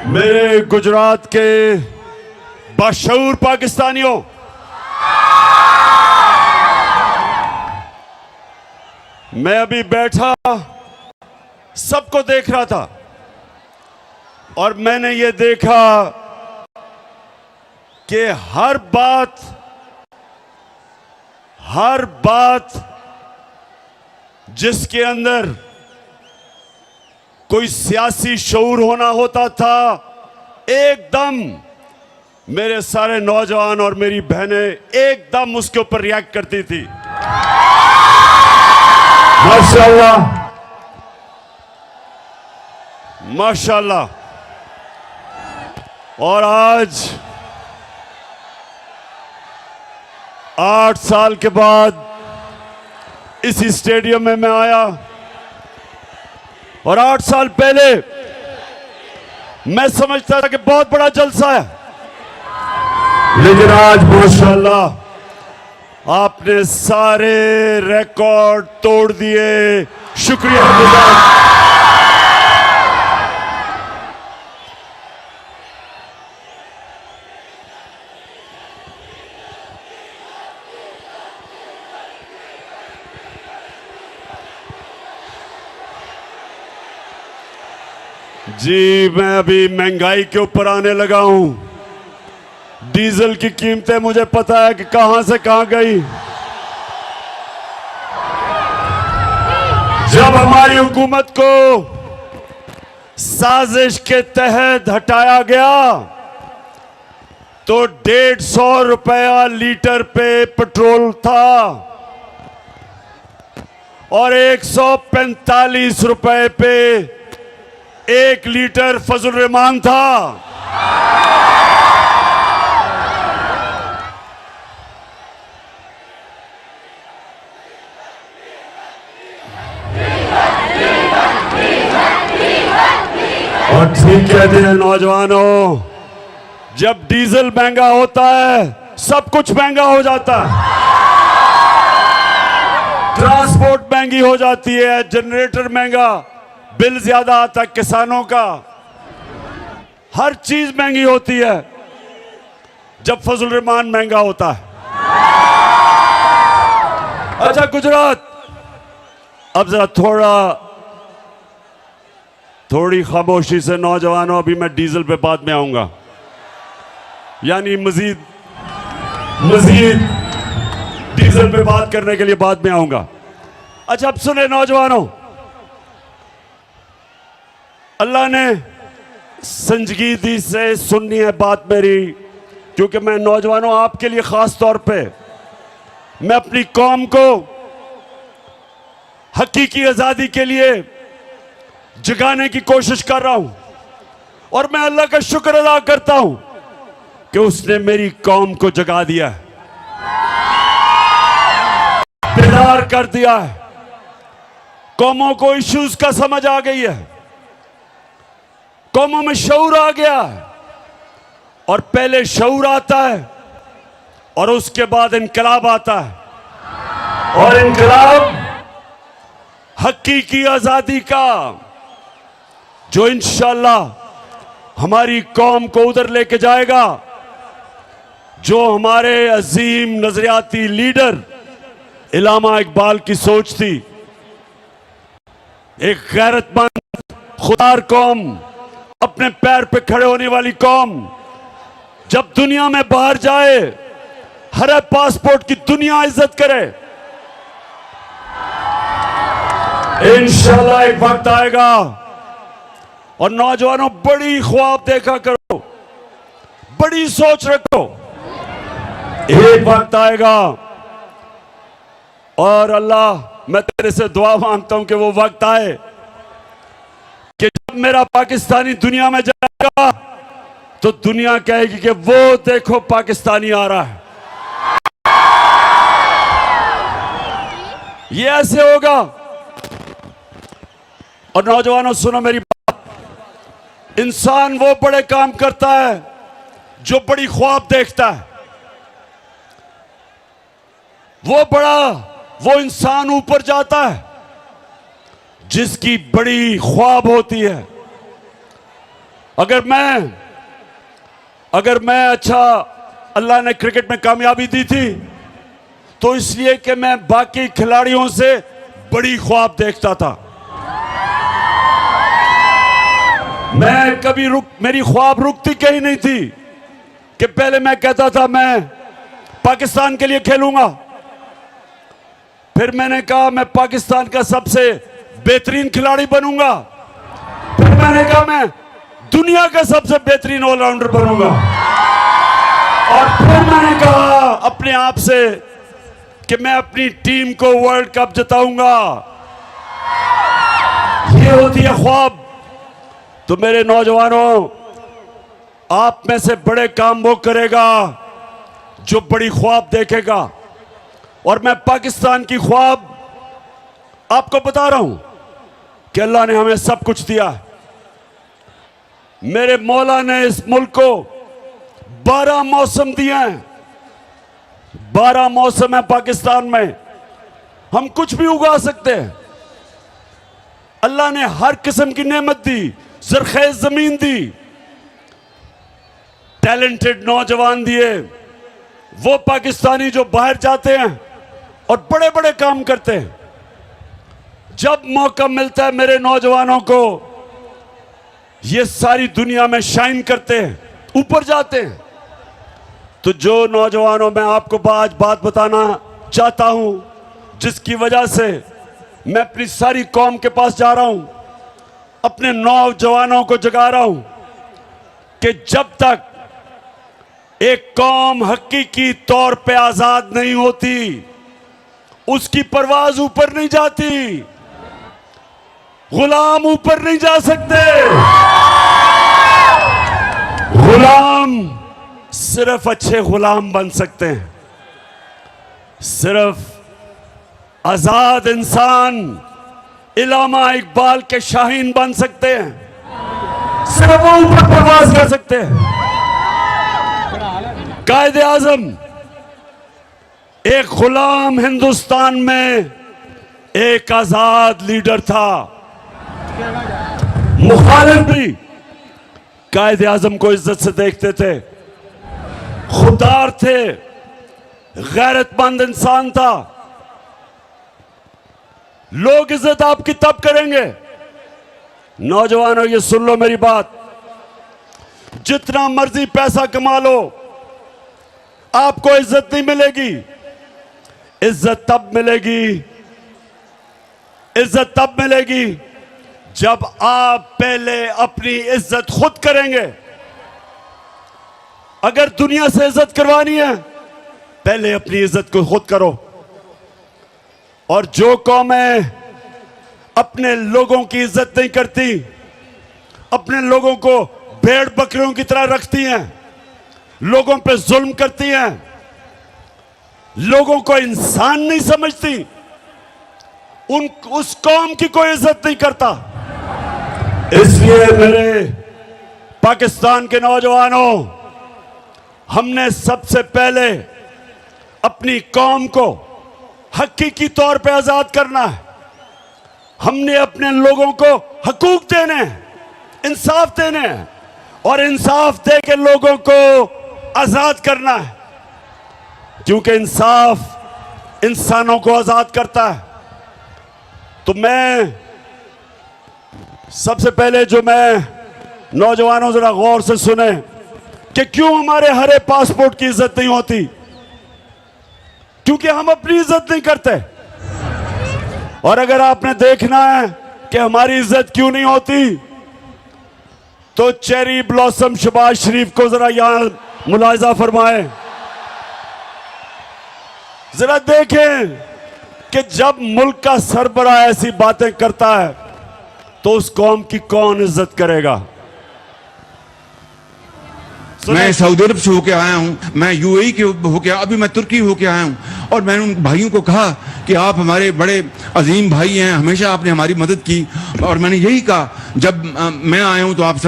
मेरे गुजरात के बाशऊर पाकिस्तानियों, मैं अभी बैठा सबको देख रहा था और मैंने ये देखा कि हर बात जिसके अंदर कोई सियासी शऊर होना होता था, एकदम मेरे सारे नौजवान और मेरी बहनें एकदम उसके ऊपर रिएक्ट करती थी। माशाल्लाह माशाल्लाह। और आज 8 साल के बाद इसी स्टेडियम में मैं आया और 8 साल पहले मैं समझता था कि बहुत बड़ा जलसा है, लेकिन आज माशाल्लाह आपने सारे रिकॉर्ड तोड़ दिए। शुक्रिया। जी, मैं अभी महंगाई के ऊपर आने लगा हूं। डीजल की कीमतें मुझे पता है कि कहां से कहां गई। जब हमारी हुकूमत को साजिश के तहत हटाया गया तो 150 रुपया लीटर पे पेट्रोल था और 145 रुपए पे 1 लीटर फजल रहमान था। और ठीक कहते हैं नौजवानों, जब डीजल महंगा होता है सब कुछ महंगा हो जाता है। ट्रांसपोर्ट महंगी हो जाती है, जनरेटर महंगा, बिल ज्यादा आता है किसानों का, हर चीज महंगी होती है जब फजल रहमान महंगा होता है। अच्छा गुजरात, अब जरा थोड़ी खामोशी से नौजवानों, अभी मैं डीजल पे बाद में आऊंगा, यानी मजीद डीजल पे बात करने के लिए बाद में आऊंगा। अच्छा अब सुने नौजवानों, अल्लाह ने संजीदगी से सुननी है बात मेरी, क्योंकि मैं नौजवानों आपके लिए खास तौर पे मैं अपनी कौम को हकीकी आजादी के लिए जगाने की कोशिश कर रहा हूं और मैं अल्लाह का शुक्र अदा करता हूं कि उसने मेरी कौम को जगा दिया है, बेदार कर दिया है। कौमों को इश्यूज का समझ आ गई है, कौमों में शऊर आ गया है और पहले शऊर आता है और उसके बाद इनकलाब आता है और इनकलाब हकीकी आजादी का, जो इंशाअल्लाह हमारी कौम को उधर लेके जाएगा जो हमारे अजीम नजरियाती लीडर इलामा इकबाल की सोच थी। एक गैरतमंद खुदार कौम, अपने पैर पे खड़े होने वाली कौम, जब दुनिया में बाहर जाए हर पासपोर्ट की दुनिया इज्जत करे। इंशाल्लाह एक वक्त आएगा और नौजवानों बड़ी ख्वाब देखा करो, बड़ी सोच रखो। एक वक्त आएगा और अल्लाह मैं तेरे से दुआ मांगता हूं कि वो वक्त आए कि जब मेरा पाकिस्तानी दुनिया में जाएगा तो दुनिया कहेगी कि वो देखो पाकिस्तानी आ रहा है। ये ऐसे होगा। और नौजवानों सुनो मेरी बात, इंसान वो बड़े काम करता है जो बड़ी ख्वाब देखता है। वो इंसान ऊपर जाता है जिसकी बड़ी ख्वाब होती है। अगर मैं अच्छा, अल्लाह ने क्रिकेट में कामयाबी दी थी तो इसलिए कि मैं बाकी खिलाड़ियों से बड़ी ख्वाब देखता था। मैं कभी मेरी ख्वाब रुकती कहीं नहीं थी कि पहले मैं कहता था मैं पाकिस्तान के लिए खेलूंगा, फिर मैंने कहा मैं पाकिस्तान का सबसे बेहतरीन खिलाड़ी बनूंगा, फिर मैंने कहा मैं दुनिया का सबसे बेहतरीन ऑलराउंडर बनूंगा, और फिर मैंने कहा अपने आप से कि मैं अपनी टीम को वर्ल्ड कप जिताऊंगा। ये होती है ख्वाब। तो मेरे नौजवानों, आप में से बड़े काम वो करेगा जो बड़ी ख्वाब देखेगा, और मैं पाकिस्तान की ख्वाब आपको बता रहा हूं कि अल्लाह ने हमें सब कुछ दिया है। मेरे मौला ने इस मुल्क को 12 मौसम दिए हैं। 12 मौसम है पाकिस्तान में, हम कुछ भी उगा सकते हैं। अल्लाह ने हर किस्म की नेमत दी, ज़रख़ेज़ जमीन दी, टैलेंटेड नौजवान दिए। वो पाकिस्तानी जो बाहर जाते हैं और बड़े बड़े काम करते हैं, जब मौका मिलता है मेरे नौजवानों को, ये सारी दुनिया में शाइन करते हैं, ऊपर जाते हैं। तो जो नौजवानों, मैं आपको आज बात बताना चाहता हूं जिसकी वजह से मैं अपनी सारी कौम के पास जा रहा हूं, अपने नौजवानों को जगा रहा हूं कि जब तक एक कौम हकीकी तौर पे आजाद नहीं होती, उसकी परवाज ऊपर नहीं जाती। गुलाम ऊपर नहीं जा सकते। गुलाम सिर्फ अच्छे गुलाम बन सकते हैं, सिर्फ आजाद इंसान इलामा इकबाल के शाहीन बन सकते हैं, सिर्फ वो ऊपर परवाज कर सकते हैं। कायदे आजम एक गुलाम हिंदुस्तान में एक आजाद लीडर था। मुखालिफ भी कायदे आजम को इज्जत से देखते थे, खुददार थे, गैरतमंद इंसान था। लोग इज्जत आपकी तब करेंगे, नौजवानों ये सुन लो मेरी बात, जितना मर्जी पैसा कमा लो आपको इज्जत नहीं मिलेगी। इज्जत तब मिलेगी जब आप पहले अपनी इज्जत खुद करेंगे। अगर दुनिया से इज्जत करवानी है, पहले अपनी इज्जत को खुद करो। और जो कौमें अपने लोगों की इज्जत नहीं करती, अपने लोगों को भेड़ बकरियों की तरह रखती हैं, लोगों पे जुल्म करती हैं, लोगों को इंसान नहीं समझती, उस कौम की कोई इज्जत नहीं करता। इसलिए मेरे पाकिस्तान के नौजवानों, हमने सबसे पहले अपनी कौम को हकीकी तौर पे आजाद करना है। हमने अपने लोगों को हकूक देने हैं, इंसाफ देने हैं, और इंसाफ दे के लोगों को आजाद करना है, क्योंकि इंसाफ इंसानों को आजाद करता है। तो मैं सबसे पहले जो मैं नौजवानों जरा गौर से सुने कि क्यों हमारे हरे पासपोर्ट की इज्जत नहीं होती, क्योंकि हम अपनी इज्जत नहीं करते। और अगर आपने देखना है कि हमारी इज्जत क्यों नहीं होती, तो चेरी ब्लॉसम शहबाज शरीफ को जरा यहां मुलाहिजा फरमाएं। जरा देखें कि जब मुल्क का सरबराह ऐसी बातें करता है तो उस कौम की कौन इज्जत करेगा। मैं सऊदी अरब से होके आया हूं, मैं यूएई के होके, अभी मैं तुर्की होके आया हूं, और मैंने उन भाइयों को कहा कि आप हमारे बड़े अजीम भाई हैं, हमेशा आपने हमारी मदद की। और मैंने यही कहा, जब मैं आया हूँ तो आप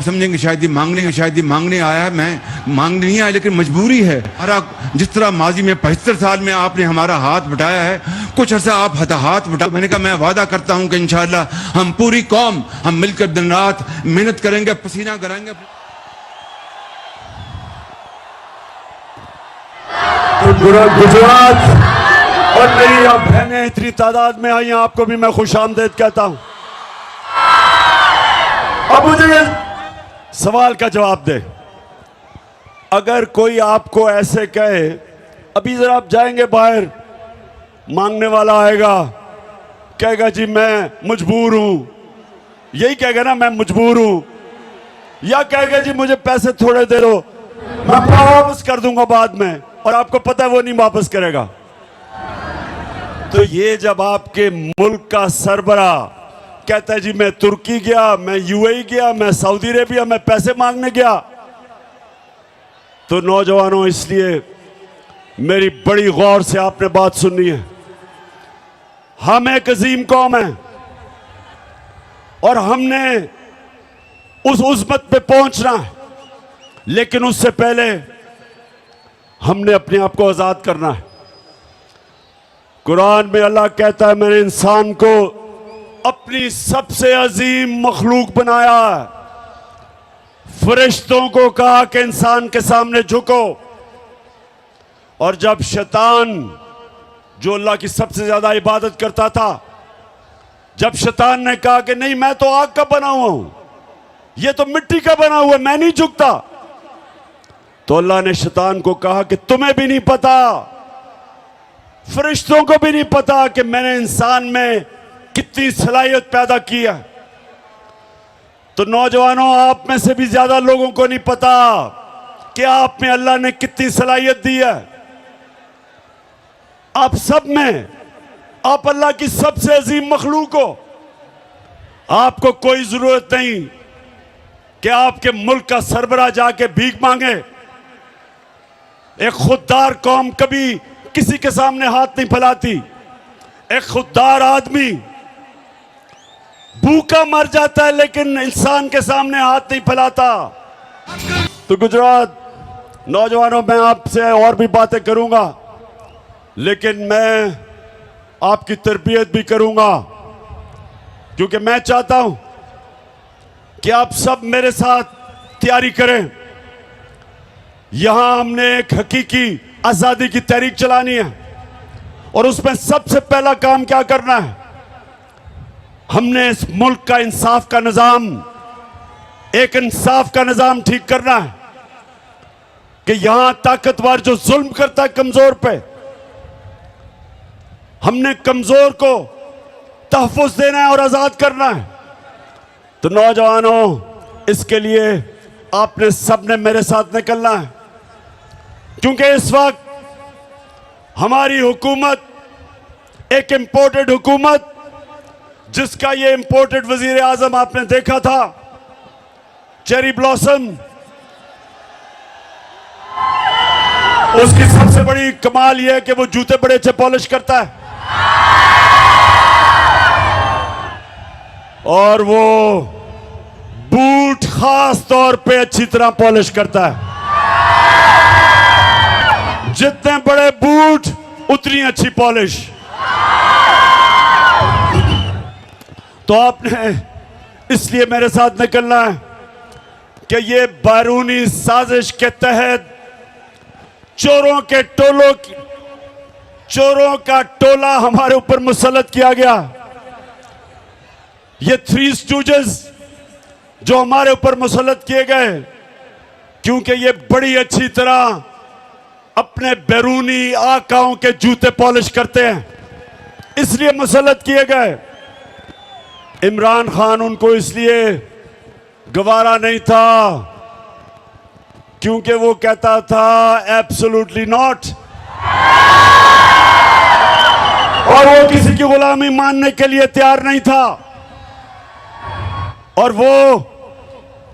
समझेंगे शायद ये मांगने आया है। मैं मांगने नहीं आया, लेकिन मजबूरी है। हमारा जिस तरह माजी में 75 साल में आपने हमारा हाथ बटाया है, कुछ अर्सा आप हाथ बटा। मैंने कहा मैं वादा करता हूँ कि इंशाअल्लाह हम पूरी कौम हम मिलकर दिन रात मेहनत करेंगे, पसीना कराएंगे। तो गुजरात और मेरी यहाँ बहनें इतनी तादाद में आई हैं, आपको भी मैं खुशामदीद कहता हूं। अब मुझे सवाल का जवाब दे। अगर कोई आपको ऐसे कहे, अभी जरा आप जाएंगे बाहर, मांगने वाला आएगा, कहेगा जी मैं मजबूर हूं, यही कहेगा ना मैं मजबूर हूं, या कहेगा जी मुझे पैसे थोड़े दे दो, मैं वापस कर दूंगा बाद में, और आपको पता है वो नहीं वापस करेगा। तो ये जब आपके मुल्क का सरबरा कहता है जी मैं तुर्की गया, मैं यूएई गया, मैं सऊदी अरेबिया, मैं पैसे मांगने गया, तो नौजवानों इसलिए मेरी बड़ी गौर से आपने बात सुननी है। हम एक अजीम कौम है और हमने उस उज़्मत पे पहुंचना है, लेकिन उससे पहले हमने अपने आप को आजाद करना है। कुरान में अल्लाह कहता है मैंने इंसान को अपनी सबसे अजीम मखलूक बनाया है। फरिश्तों को कहा कि इंसान के सामने झुको, और जब शैतान जो अल्लाह की सबसे ज्यादा इबादत करता था, जब शैतान ने कहा कि नहीं मैं तो आग का बना हुआ हूं, ये तो मिट्टी का बना हुआ, मैं नहीं झुकता, तो अल्लाह ने शैतान को कहा कि तुम्हें भी नहीं पता, फरिश्तों को भी नहीं पता कि मैंने इंसान में कितनी सलाहियत पैदा की है। तो नौजवानों, आप में से भी ज्यादा लोगों को नहीं पता कि आप में अल्लाह ने कितनी सलाहियत दी है। आप सब में, आप अल्लाह की सबसे अजीम मखलूक हो। आपको कोई जरूरत नहीं कि आपके मुल्क का सरबराह जाके भीख मांगे। एक खुददार कौम कभी किसी के सामने हाथ नहीं फैलाती। एक खुददार आदमी भूखा मर जाता है, लेकिन इंसान के सामने हाथ नहीं फैलाता। तो गुजरात नौजवानों, मैं आपसे और भी बातें करूंगा, लेकिन मैं आपकी तरबियत भी करूंगा, क्योंकि मैं चाहता हूं कि आप सब मेरे साथ तैयारी करें। यहां हमने एक हकीकी आजादी की तहरीक चलानी है, और उसमें सबसे पहला काम क्या करना है, हमने इस मुल्क का इंसाफ का निजाम, एक इंसाफ का निजाम ठीक करना है कि यहां ताकतवर जो जुल्म करता है कमजोर पे, हमने कमजोर को तहफ़्फ़ुज़ देना है और आजाद करना है। तो नौजवानों, इसके लिए आपने सबने मेरे साथ निकलना है, क्योंकि इस वक्त हमारी हुकूमत एक इंपोर्टेड हुकूमत, जिसका ये इंपोर्टेड वजीर आजम आपने देखा था, चेरी ब्लॉसम, उसकी सबसे बड़ी कमाल यह है कि वो जूते बड़े अच्छे पॉलिश करता है, और वो बूट खास तौर पे अच्छी तरह पॉलिश करता है। जितने बड़े बूट उतनी अच्छी पॉलिश। तो आपने इसलिए मेरे साथ निकलना है कि ये बैरूनी साजिश के तहत चोरों का टोला हमारे ऊपर मुसल्लत किया गया। ये थ्री स्टूजेस जो हमारे ऊपर मुसल्लत किए गए, क्योंकि ये बड़ी अच्छी तरह अपने बैरूनी आकाओं के जूते पॉलिश करते हैं, इसलिए मुसल्लत किए गए। इमरान खान उनको इसलिए गवारा नहीं था क्योंकि वो कहता था एब्सोल्युटली नॉट, और वो किसी की गुलामी मानने के लिए तैयार नहीं था। और वो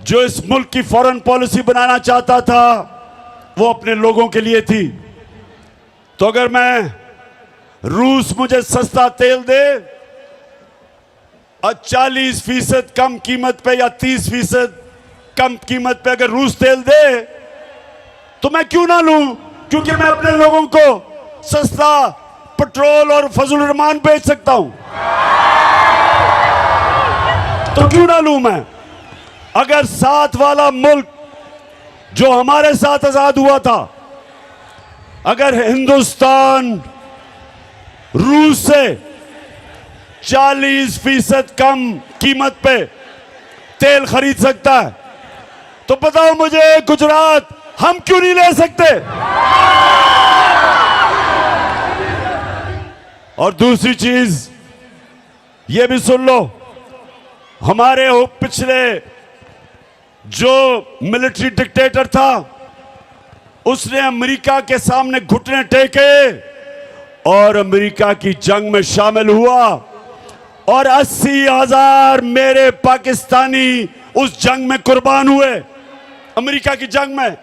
जो इस मुल्क की फॉरेन पॉलिसी बनाना चाहता था, वो अपने लोगों के लिए थी। तो अगर मैं रूस मुझे सस्ता तेल दे और 40% कम कीमत पे या 30% कम कीमत पे अगर रूस तेल दे तो मैं क्यों ना लूं, क्योंकि मैं अपने लोगों को सस्ता पेट्रोल और फजल रहमान बेच सकता हूं, तो क्यों ना लूं मैं। अगर साथ वाला मुल्क जो हमारे साथ आजाद हुआ था, अगर हिंदुस्तान रूस से 40% कम कीमत पे तेल खरीद सकता है, तो बताओ मुझे गुजरात हम क्यों नहीं ले सकते। और दूसरी चीज ये भी सुन लो, हमारे पिछले जो मिलिट्री डिक्टेटर था उसने अमेरिका के सामने घुटने टेके और अमेरिका की जंग में शामिल हुआ और 80,000 मेरे पाकिस्तानी उस जंग में कुर्बान हुए, अमेरिका की जंग में।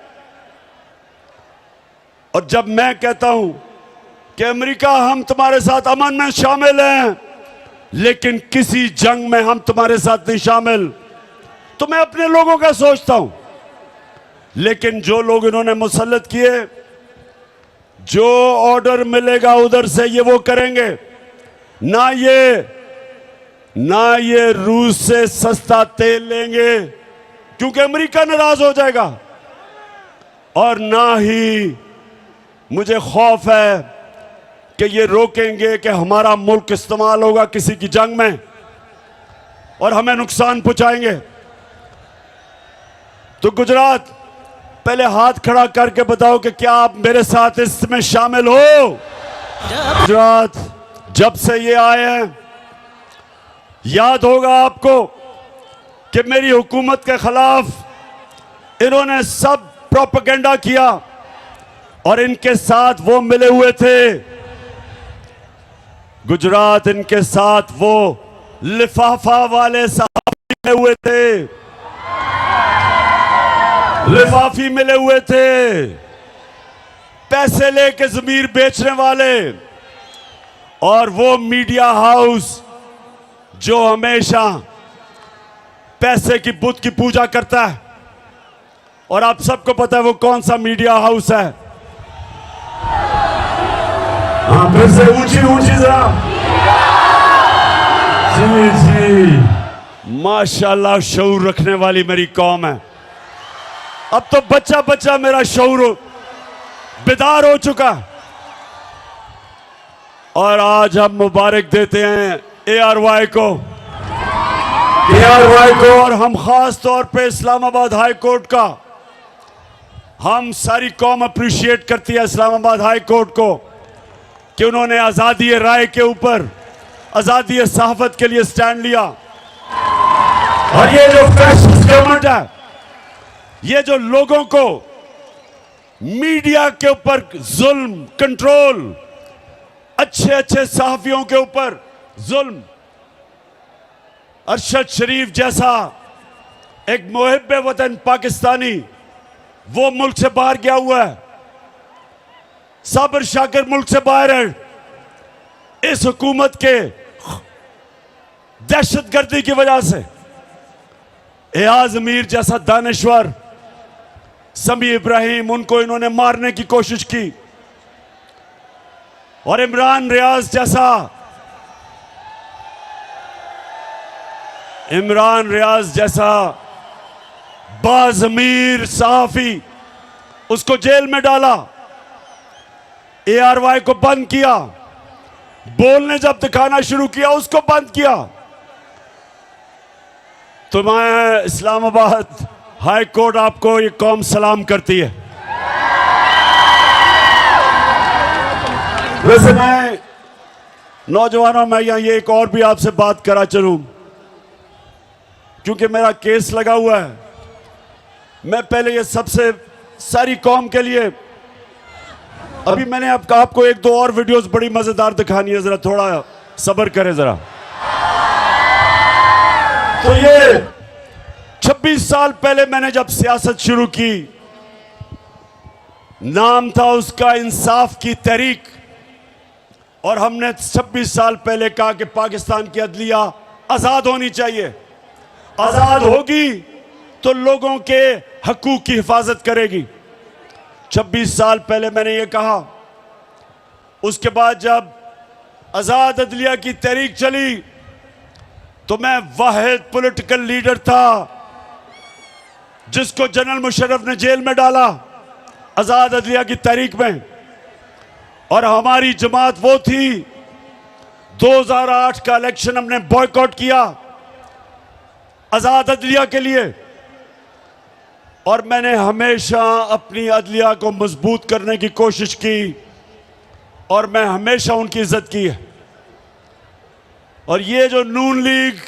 और जब मैं कहता हूं कि अमेरिका हम तुम्हारे साथ अमन में शामिल हैं लेकिन किसी जंग में हम तुम्हारे साथ नहीं शामिल, तो मैं अपने लोगों का सोचता हूं। लेकिन जो लोग इन्होंने मुसल्लत किए, जो ऑर्डर मिलेगा उधर से ये वो करेंगे। ना ये रूस से सस्ता तेल लेंगे क्योंकि अमेरिका नाराज हो जाएगा, और ना ही मुझे खौफ है कि ये रोकेंगे कि हमारा मुल्क इस्तेमाल होगा किसी की जंग में और हमें नुकसान पहुंचाएंगे। तो गुजरात पहले हाथ खड़ा करके बताओ कि क्या आप मेरे साथ इसमें शामिल हो। गुजरात जब से ये आए हैं, याद होगा आपको कि मेरी हुकूमत के खिलाफ इन्होंने सब प्रोपेगेंडा किया और इनके साथ वो मिले हुए थे। गुजरात इनके साथ वो लिफाफा वाले साहब मिले हुए थे, लिफाफी मिले हुए थे, पैसे लेके जमीर बेचने वाले, और वो मीडिया हाउस जो हमेशा पैसे की बुत की पूजा करता है। और आप सबको पता है वो कौन सा मीडिया हाउस है। हाँ, फिर से ऊंची ऊंची जरा। जी जी, माशाल्लाह शऊर रखने वाली मेरी कौम है। अब तो बच्चा बच्चा मेरा शऊर बेदार हो चुका, और आज हम मुबारक देते हैं ARY को, और हम खास तौर पे इस्लामाबाद हाई कोर्ट का, हम सारी कौम अप्रिशिएट करती है इस्लामाबाद हाई कोर्ट को कि उन्होंने आज़ादी राय के ऊपर, आज़ादी सहाफत के लिए स्टैंड लिया। और ये जो फैसिस्ट गवर्नमेंट है, ये जो लोगों को मीडिया के ऊपर जुल्म, कंट्रोल, अच्छे अच्छे सहाफियों के ऊपर जुल्म, अरशद शरीफ जैसा एक मुहिब्बे वतन पाकिस्तानी वो मुल्क से बाहर गया हुआ है, साबिर शाकिर मुल्क से बाहर है इस हुकूमत के दहशतगर्दी की वजह से। एयाज मीर जैसा दानिश्वर, समी इब्राहिम, उनको इन्होंने मारने की कोशिश की, और इमरान रियाज जैसा बाज़मीर सहाफी, उसको जेल में डाला, ARY को बंद किया, बोलने जब दिखाना शुरू किया उसको बंद किया। तो मैं इस्लामाबाद हाई कोर्ट आपको ये कौम सलाम करती है। वैसे मैं नौजवानों में यहाँ ये एक और भी आपसे बात करा चलूं, क्योंकि मेरा केस लगा हुआ है। मैं पहले ये सबसे सारी कौम के लिए, अभी मैंने आपको एक दो और वीडियोस बड़ी मजेदार दिखानी है, जरा थोड़ा सब्र करें जरा। तो ये 26 साल पहले मैंने जब सियासत शुरू की, नाम था उसका इंसाफ की तहरीक। और हमने 26 साल पहले कहा कि पाकिस्तान की अदलिया आजाद होनी चाहिए। आजाद होगी तो लोगों के हकूक की हिफाजत करेगी। 26 साल पहले मैंने ये कहा। उसके बाद जब आजाद अदलिया की तहरीक चली तो मैं वाहिद पॉलिटिकल लीडर था जिसको जनरल मुशर्रफ ने जेल में डाला आजाद अदलिया की तहरीक में। और हमारी जमात वो थी, 2008 का इलेक्शन हमने बॉयकॉट किया आजाद अदलिया के लिए। और मैंने हमेशा अपनी अदलिया को मजबूत करने की कोशिश की और मैं हमेशा उनकी इज्जत की है। और ये जो नून लीग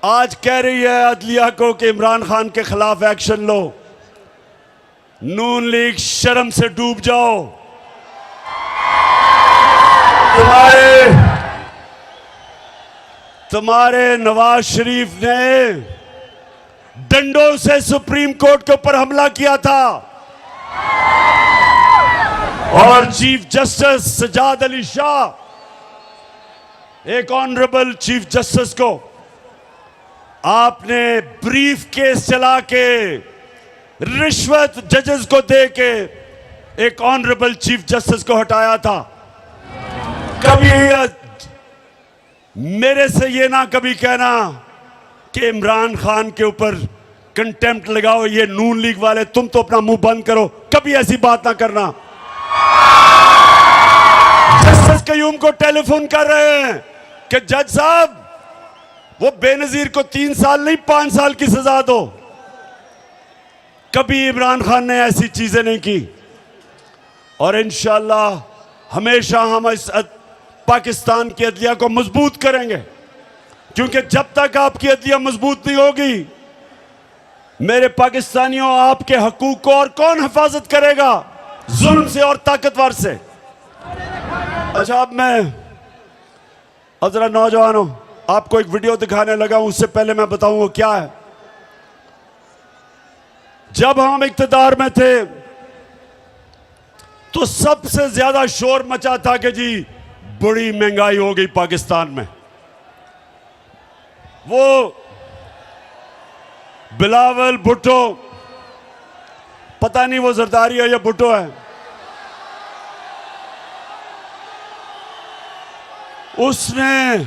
आज कह रही है अदलिया को कि इमरान खान के खिलाफ एक्शन लो, नून लीग शर्म से डूब जाओ। तुम्हारे नवाज शरीफ ने डंडों से सुप्रीम कोर्ट के ऊपर हमला किया था और चीफ जस्टिस सजाद अली शाह, एक ऑनरेबल चीफ जस्टिस को आपने ब्रीफ केस चला के रिश्वत जजेस को दे के एक ऑनरेबल चीफ जस्टिस को हटाया था। कभी मेरे से ये ना कभी कहना कि इमरान खान के ऊपर कंटेम्प्ट लगाओ, ये नून लीग वाले तुम तो अपना मुंह बंद करो, कभी ऐसी बात ना करना। जस्टिस कयूम को टेलीफोन कर रहे हैं कि जज साहब वो बेनजीर को 3 साल नहीं 5 साल की सजा दो। कभी इमरान खान ने ऐसी चीजें नहीं की। और इंशाअल्लाह हमेशा हम इस पाकिस्तान की अदलिया को मजबूत करेंगे, क्योंकि जब तक आपकी अदलिया मजबूत नहीं होगी मेरे पाकिस्तानियों आपके हकूक को और कौन हिफाजत करेगा, जुल्म से और ताकतवर से। अच्छा, अब मैं जरा नौजवानों आपको एक वीडियो दिखाने लगा हूं, उससे पहले मैं बताऊं वो क्या है। जब हम इक्तदार में थे तो सबसे ज्यादा शोर मचा था कि जी बड़ी महंगाई हो गई पाकिस्तान में। वो बिलावल भुट्टो, पता नहीं वो जरदारी है या भुट्टो है, उसने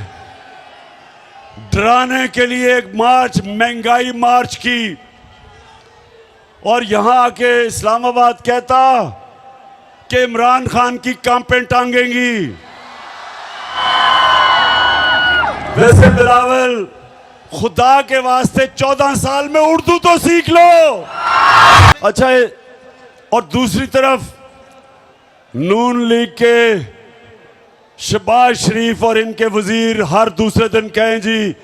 डराने के लिए एक मार्च, महंगाई मार्च की और यहां आके इस्लामाबाद कहता कि इमरान खान की कांपें टांगेंगी। वैसे बिलावल खुदा के वास्ते 14 साल में उर्दू तो सीख लो। अच्छा, और दूसरी तरफ नून लीग के शहबाज शरीफ और इनके वजीर हर दूसरे दिन कहें जी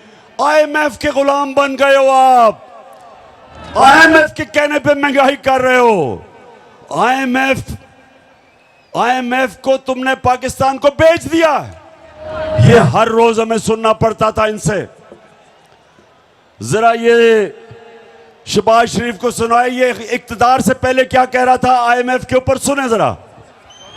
IMF के गुलाम बन गए हो आप, IMF के कहने पे महंगाई कर रहे हो। IMF को तुमने पाकिस्तान को बेच दिया। ये हर रोज हमें सुनना पड़ता था इनसे। जरा ये शहबाज शरीफ को सुनाए, ये इक्तदार से पहले क्या कह रहा था IMF के ऊपर, सुने जरा।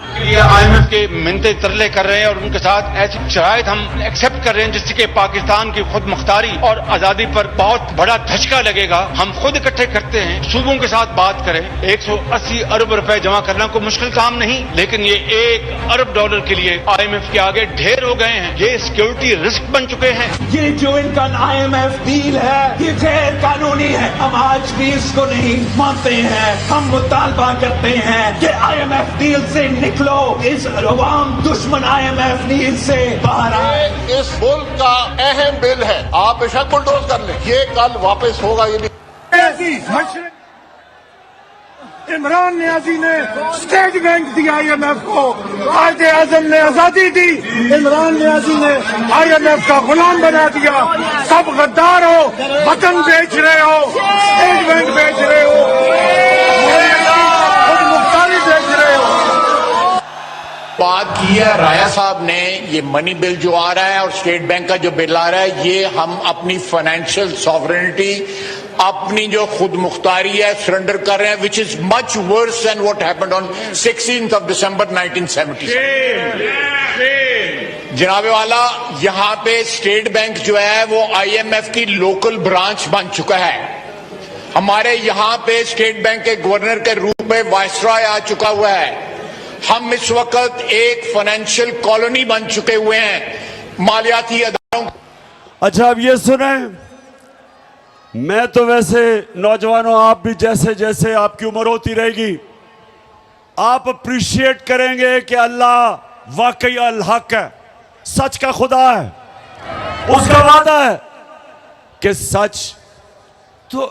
ये IMF के मिन्नतें तरले कर रहे हैं और उनके साथ ऐसी शराइत हम एक्सेप्ट कर रहे हैं जिससे कि पाकिस्तान की खुद मुख्तारी और आजादी पर बहुत बड़ा धचका लगेगा। हम खुद इकट्ठे करते हैं, सूबों के साथ बात करें। 180 अरब रुपए जमा करना कोई मुश्किल काम नहीं, लेकिन ये $1 अरब के लिए IMF के आगे ढेर हो गए हैं। ये सिक्योरिटी रिस्क बन चुके हैं। ये जो इनका IMF डील है ये गैर कानूनी है। हम आज भी इसको नहीं मानते हैं। हम मुतालबा करते हैं कि IMF डील से निकलो, इस अवाम दुश्मन IMF डील से बाहर आए। इस मुल्क का अहम बिल है, आप बेशक बुलडोज कर लें, ये कल वापस होगा। ये नहीं इमरान नियाजी ने स्टेट बैंक दिया IMF को, कायदे आजम ने आजादी दी, इमरान नियाजी ने IMF का गुलाम बना दिया। सब गद्दार हो, वतन बेच रहे हो, स्टेट बैंक बेच रहे हो, खुद मुख्तारी बेच रहे हो। बात की है राया साहब ने, ये मनी बिल जो आ रहा है और स्टेट बैंक का जो बिल आ रहा है, ये हम अपनी फाइनेंशियल सॉवरेनिटी, अपनी जो खुद मुख्तारी है सरेंडर कर रहे हैं, which is much worse than what happened on 16th of December 1970। जनाबे वाला, यहाँ पे स्टेट बैंक जो है वो आईएमएफ की लोकल ब्रांच बन चुका है। हमारे यहाँ पे स्टेट बैंक के गवर्नर के रूप में वायसरॉय आ चुका हुआ है। हम इस वक्त एक फाइनेंशियल कॉलोनी बन चुके हुए हैं मालियाती अदारों। अच्छा, अब ये सुने, मैं तो वैसे नौजवानों, आप भी जैसे जैसे आपकी उम्र होती रहेगी, आप अप्रिशिएट करेंगे कि अल्लाह वाकई अल हक है, सच का खुदा है। उसका वादा है कि सच तो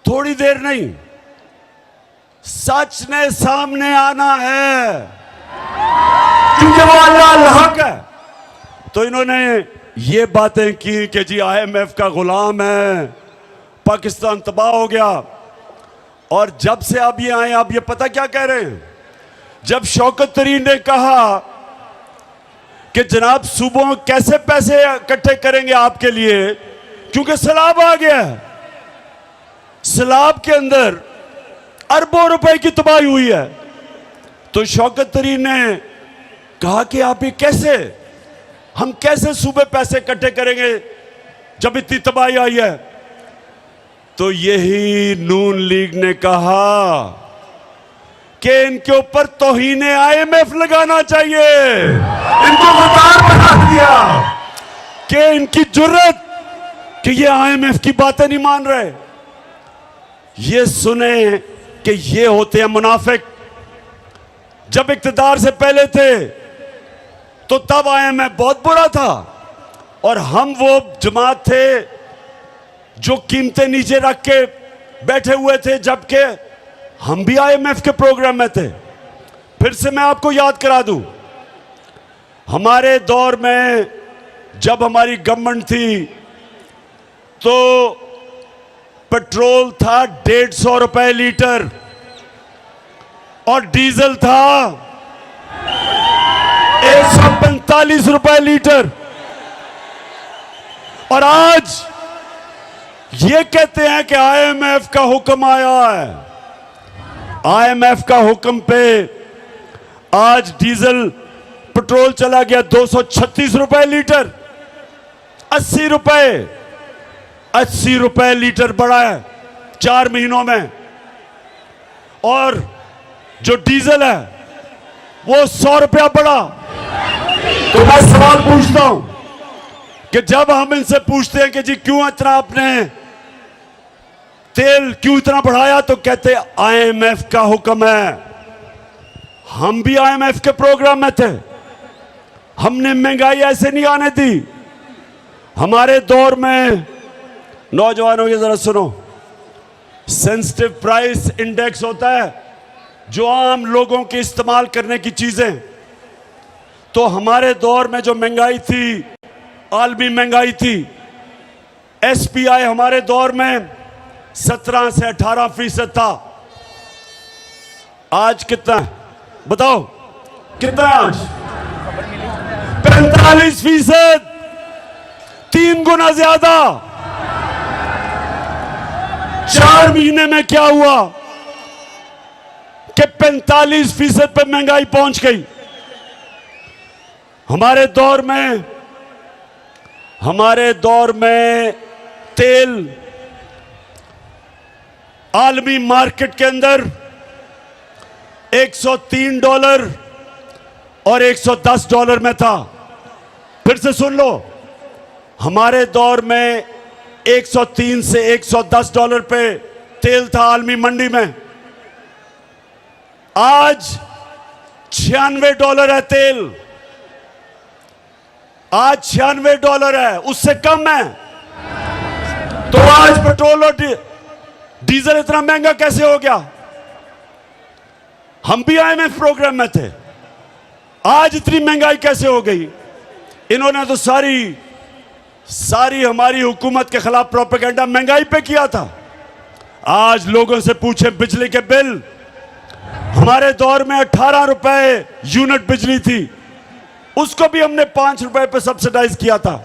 थोड़ी देर नहीं, सच ने सामने आना है, क्योंकि वो अल्लाह अल हक है। तो इन्होंने ये बातें की कि जी आईएमएफ का गुलाम है, पाकिस्तान तबाह हो गया। और जब से आप ये आए, आप ये पता क्या कह रहे हैं? जब शौकत तरीन ने कहा कि जनाब सूबों कैसे पैसे इकट्ठे करेंगे आपके लिए, क्योंकि सैलाब आ गया है, सैलाब के अंदर अरबों रुपए की तबाही हुई है, तो शौकत तरीन ने कहा कि आप ये कैसे, हम कैसे सूबे पैसे इकट्ठे करेंगे जब इतनी तबाही आई है? तो यही नून लीग ने कहा कि इनके ऊपर तौहीने आईएमएफ लगाना चाहिए। इनको गद्दार बना दिया कि इनकी जुर्रत कि ये आईएमएफ की बातें नहीं मान रहे। ये सुने कि ये होते हैं मुनाफिक। जब इक्तदार से पहले थे तो तब आईएमएफ बहुत बुरा था, और हम वो जमात थे जो कीमतें नीचे रख के बैठे हुए थे, जबकि हम भी आईएमएफ के प्रोग्राम में थे। फिर से मैं आपको याद करा दूं, हमारे दौर में जब हमारी गवर्नमेंट थी तो पेट्रोल था 150 रुपए लीटर और डीजल था 145 रुपए लीटर। और आज ये कहते हैं कि आईएमएफ का हुक्म आया है। आईएमएफ का हुक्म पे आज डीजल पेट्रोल चला गया 236 रुपए लीटर, 80 रुपए लीटर बढ़ा है 4 महीनों में। और जो डीजल है वो 100 रुपया बढ़ा। तो मैं सवाल पूछता हूं कि जब हम इनसे पूछते हैं कि जी क्यों इतना आपने तेल क्यों इतना बढ़ाया, तो कहते आईएमएफ का हुक्म है। हम भी आईएमएफ के प्रोग्राम में थे, हमने महंगाई ऐसे नहीं आने दी। हमारे दौर में, नौजवानों की जरा सुनो, सेंसिटिव प्राइस इंडेक्स होता है जो आम लोगों के इस्तेमाल करने की चीजें। तो हमारे दौर में जो महंगाई थी, आलमी महंगाई थी, एसपीआई हमारे दौर में 17 से 18% था। आज कितना है बताओ, कितना है आज? 45%, 3 गुना ज्यादा। 4 महीने में क्या हुआ कि 45% पे महंगाई पहुंच गई। हमारे दौर में तेल आलमी मार्केट के अंदर $103 और $110 में था। फिर से सुन लो, हमारे दौर में 103 से $110 पे तेल था आलमी मंडी में। आज $96 है तेल, आज $96 है, उससे कम है। तो आज पेट्रोल और डीजल इतना महंगा कैसे हो गया? हम भी आईएमएफ प्रोग्राम में थे, आज इतनी महंगाई कैसे हो गई? इन्होंने तो सारी हमारी हुकूमत के खिलाफ प्रोपेगेंडा महंगाई पे किया था। आज लोगों से पूछे बिजली के बिल, हमारे दौर में 18 रुपए यूनिट बिजली थी, उसको भी हमने 5 रुपए पे सब्सिडाइज किया था।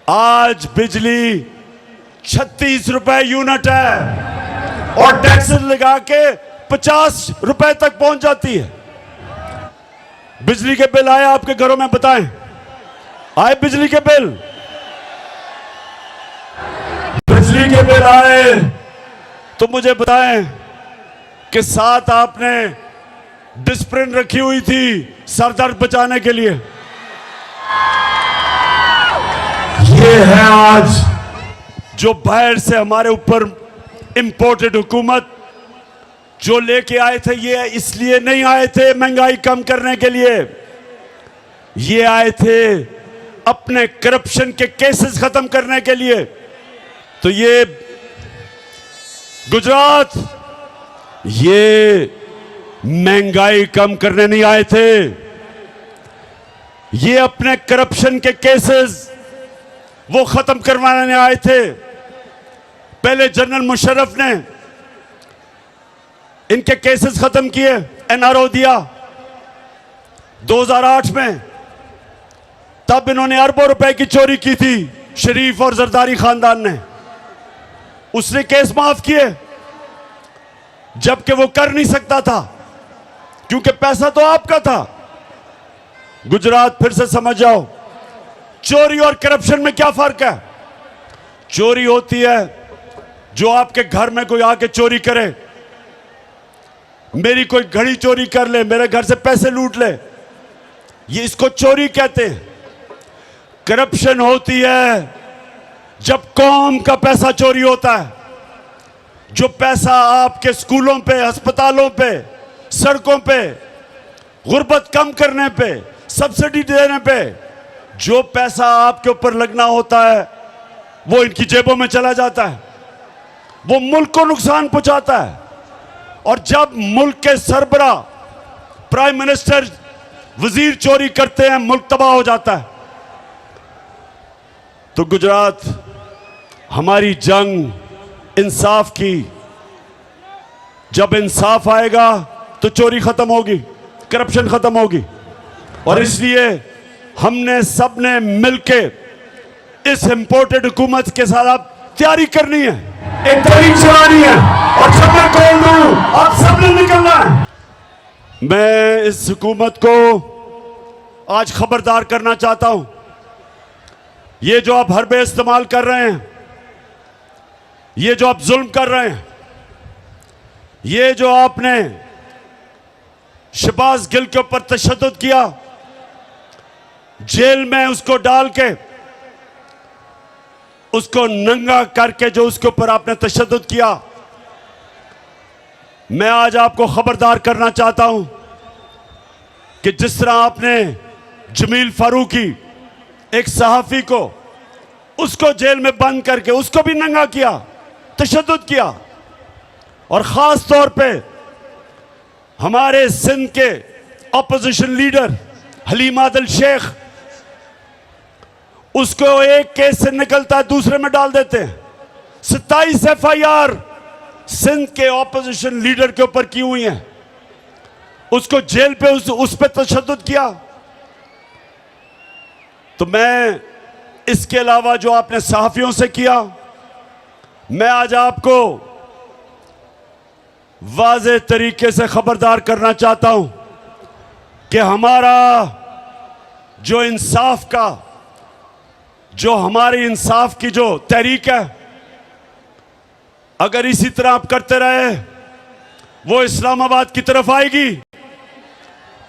आज बिजली 36 रुपए यूनिट है और टैक्स लगा के 50 रुपए तक पहुंच जाती है। बिजली के बिल आए आपके घरों में, बताएं आए बिजली के बिल, बिजली के बिल आए तो मुझे बताएं कि साथ आपने डिस्प्रिन रखी हुई थी सर दर्द बचाने के लिए। ये है आज जो बाहर से हमारे ऊपर इंपोर्टेड हुकूमत जो लेके आए थे, ये इसलिए नहीं आए थे महंगाई कम करने के लिए, ये आए थे अपने करप्शन के केसेस खत्म करने के लिए। तो ये गुजरात, ये महंगाई कम करने नहीं आए थे, ये अपने करप्शन के केसेस वो खत्म करवाने आए थे। पहले जनरल मुशर्रफ ने इनके केसेस खत्म किए, एनआरओ दिया 2008 में, तब इन्होंने अरबों रुपए की चोरी की थी शरीफ और जरदारी खानदान ने, उसने केस माफ किए जबकि वो कर नहीं सकता था क्योंकि पैसा तो आपका था। गुजरात फिर से समझ जाओ, चोरी और करप्शन में क्या फर्क है। चोरी होती है जो आपके घर में कोई आके चोरी करे, मेरी कोई घड़ी चोरी कर ले, मेरे घर से पैसे लूट ले, ये इसको चोरी कहते हैं। करप्शन होती है जब कौम का पैसा चोरी होता है, जो पैसा आपके स्कूलों पे, अस्पतालों पे, सड़कों पे, गुर्बत कम करने पे, सब्सिडी देने पे जो पैसा आपके ऊपर लगना होता है वो इनकी जेबों में चला जाता है, वो मुल्क को नुकसान पहुंचाता है। और जब मुल्क के सरबरा, प्राइम मिनिस्टर, वजीर चोरी करते हैं, मुल्क तबाह हो जाता है। तो गुजरात, हमारी जंग इंसाफ की, जब इंसाफ आएगा तो चोरी खत्म होगी, करप्शन खत्म होगी। और इसलिए हमने सबने मिलके इस इंपोर्टेड हुकूमत के साथ आप तैयारी करनी है, एक तहरीक चलानी है और जब मैं कॉल दूं आप सबने निकलना है। मैं इस हुकूमत को आज खबरदार करना चाहता हूं, ये जो आप हरबे इस्तेमाल कर रहे हैं, ये जो आप जुल्म कर रहे हैं, ये जो आपने शहबाज गिल के ऊपर तशद्दुद किया, जेल में उसको डाल के, उसको नंगा करके जो उसके ऊपर आपने तशद्दुद किया, मैं आज आपको खबरदार करना चाहता हूं कि जिस तरह आपने जमील फारूकी, एक सहाफी को, उसको जेल में बंद करके उसको भी नंगा किया, तशद्दुद किया, और खास तौर पे हमारे सिंध के ऑपोजिशन लीडर हलीम आदिल शेख, उसको एक केस से निकलता है दूसरे में डाल देते हैं। 27 FIR सिंध के ऑपोजिशन लीडर के ऊपर की हुई हैं, उसको जेल पे उस पे तशद्दुद किया। तो मैं इसके अलावा जो आपने सहाफियों से किया, मैं आज आपको वाज़े तरीके से खबरदार करना चाहता हूं कि हमारा जो इंसाफ का, जो हमारी इंसाफ की जो तहरीक है, अगर इसी तरह आप करते रहे वो इस्लामाबाद की तरफ आएगी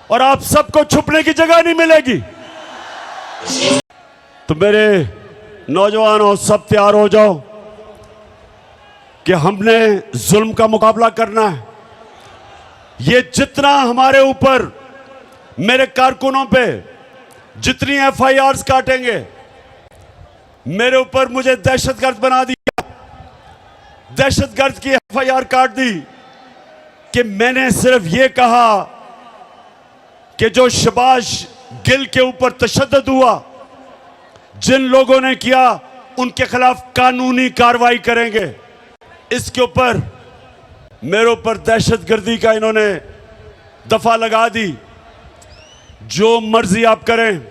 और आप सबको छुपने की जगह नहीं मिलेगी। तो मेरे नौजवानों, सब तैयार हो जाओ कि हमने जुल्म का मुकाबला करना है। ये जितना हमारे ऊपर, मेरे कारकुनों पे जितनी FIRs काटेंगे, मेरे ऊपर मुझे दहशतगर्द बना दिया, दहशतगर्द की FIR काट दी कि मैंने सिर्फ ये कहा कि जो शहबाज गिल के ऊपर तशद्दुद हुआ, जिन लोगों ने किया, उनके खिलाफ कानूनी कार्रवाई करेंगे। इसके ऊपर मेरे ऊपर दहशतगर्दी का इन्होंने दफा लगा दी। जो मर्जी आप करें,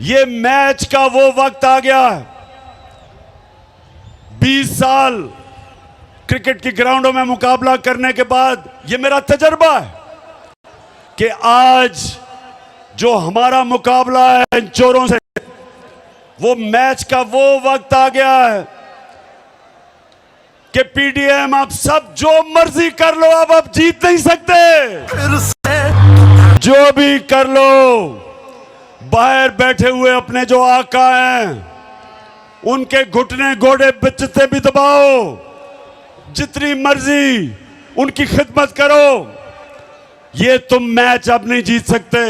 ये मैच का वो वक्त आ गया है। 20 साल क्रिकेट की ग्राउंडों में मुकाबला करने के बाद ये मेरा तजर्बा है कि आज जो हमारा मुकाबला है इन चोरों से, वो मैच का वो वक्त आ गया है कि पीडीएम आप सब जो मर्जी कर लो, अब आप जीत नहीं सकते। जो भी कर लो, बाहर बैठे हुए अपने जो आका हैं उनके घुटने घोड़े बिचते भी दबाओ, जितनी मर्जी उनकी खिदमत करो, ये तुम मैच अब नहीं जीत सकते।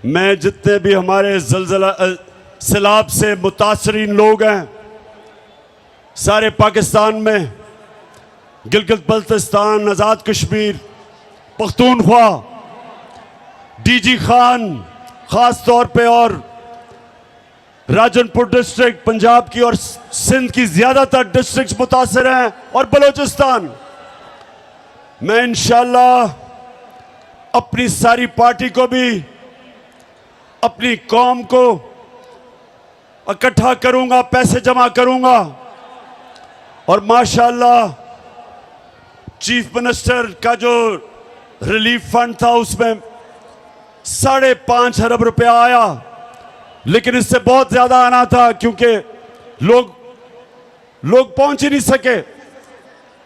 मैं जितने भी हमारे ज़लज़ला सैलाब से मुतासरीन लोग हैं सारे पाकिस्तान में, गिलगित बल्तिस्तान, आज़ाद कश्मीर, पख्तूनख्वा, डीजी खान ख़ास तौर पे, और राजनपुर डिस्ट्रिक्ट पंजाब की और सिंध की ज़्यादातर डिस्ट्रिक्ट मुतासर हैं, और बलोचिस्तान। मैं इंशाअल्लाह अपनी सारी पार्टी को भी, अपनी कौम को इकट्ठा करूंगा, पैसे जमा करूंगा, और माशाअल्लाह चीफ मिनिस्टर का जो रिलीफ फंड था उसमें 5.5 अरब रुपया आया, लेकिन इससे बहुत ज्यादा आना था क्योंकि लोग पहुंच ही नहीं सके,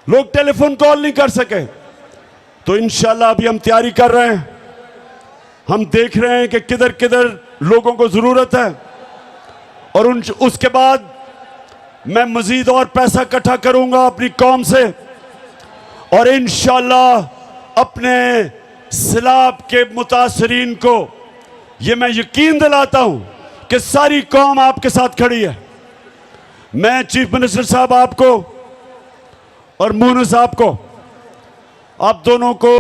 लोग टेलीफोन कॉल नहीं कर सके। तो इंशाल्लाह अभी हम तैयारी कर रहे हैं, हम देख रहे हैं कि किधर किधर लोगों को जरूरत है, और उसके बाद मैं मजीद और पैसा इकट्ठा करूंगा अपनी कौम से, और इंशाल्लाह अपने सैलाब के मुतासरीन को ये मैं यकीन दिलाता हूं कि सारी कौम आपके साथ खड़ी है। मैं चीफ मिनिस्टर साहब आपको और मून साहब को, आप दोनों को